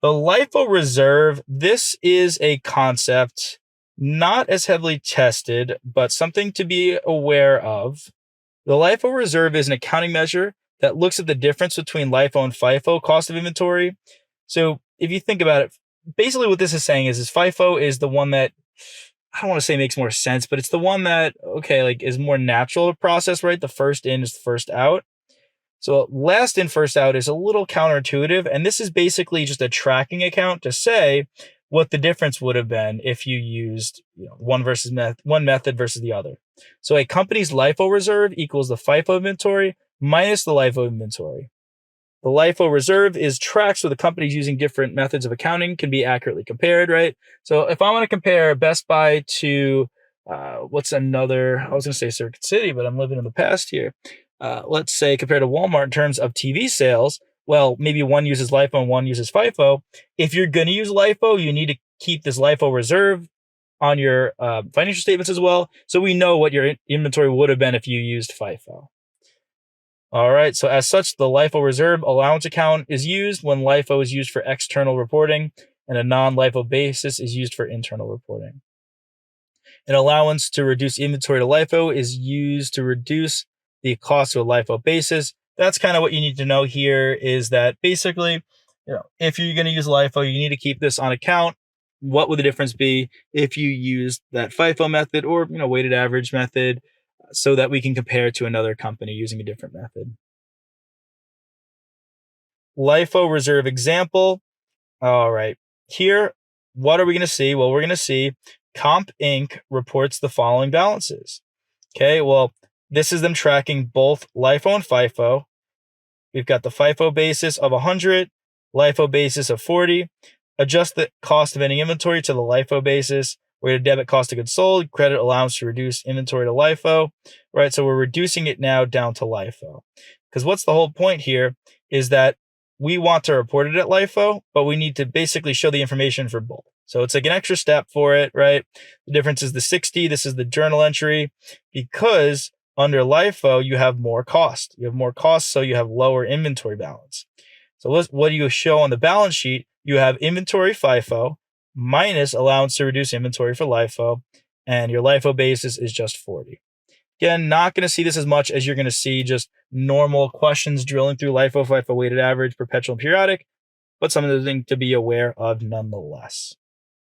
The LIFO reserve, this is a concept not as heavily tested, but something to be aware of. The LIFO reserve is an accounting measure that looks at the difference between LIFO and FIFO cost of inventory. So if you think about it, basically what this is saying is FIFO is the one that, I don't want to say makes more sense, but it's the one that, okay, like is more natural to process, right? The first in is the first out. So last in, first out is a little counterintuitive. And this is basically just a tracking account to say what the difference would have been if you used one method versus the other. So a company's LIFO reserve equals the FIFO inventory minus the LIFO inventory. The LIFO reserve is tracked so the companies using different methods of accounting can be accurately compared, right? So if I want to compare Best Buy to, what's another, I was going to say Circuit City, but I'm living in the past here. Let's say compared to Walmart in terms of TV sales, well, maybe one uses LIFO and one uses FIFO. If you're going to use LIFO, you need to keep this LIFO reserve on your financial statements as well, so we know what your inventory would have been if you used FIFO. All right, so as such, the LIFO reserve allowance account is used when LIFO is used for external reporting and a non-LIFO basis is used for internal reporting. An allowance to reduce inventory to LIFO is used to reduce the cost of a LIFO basis. That's kind of what you need to know here, is that basically, if you're going to use LIFO, you need to keep this on account. What would the difference be if you used that FIFO method or weighted average method, so that we can compare to another company using a different method. LIFO reserve example. All right, here, what are we going to see? Well, we're going to see Comp Inc. reports the following balances. Okay, well, this is them tracking both LIFO and FIFO. We've got the FIFO basis of 100, LIFO basis of 40. Adjust the cost of any inventory to the LIFO basis. We're going to debit cost of goods sold, credit allowance to reduce inventory to LIFO, right? So we're reducing it now down to LIFO. Because what's the whole point here is that we want to report it at LIFO, but we need to basically show the information for both. So it's like an extra step for it, right? The difference is the 60. This is the journal entry, because under LIFO, you have more cost. You have more cost, so you have lower inventory balance. So what do you show on the balance sheet? You have inventory FIFO minus allowance to reduce inventory for LIFO, and your LIFO basis is just 40. Again, not going to see this as much as you're going to see just normal questions drilling through LIFO, FIFO, weighted average, perpetual, and periodic, but something to be aware of nonetheless.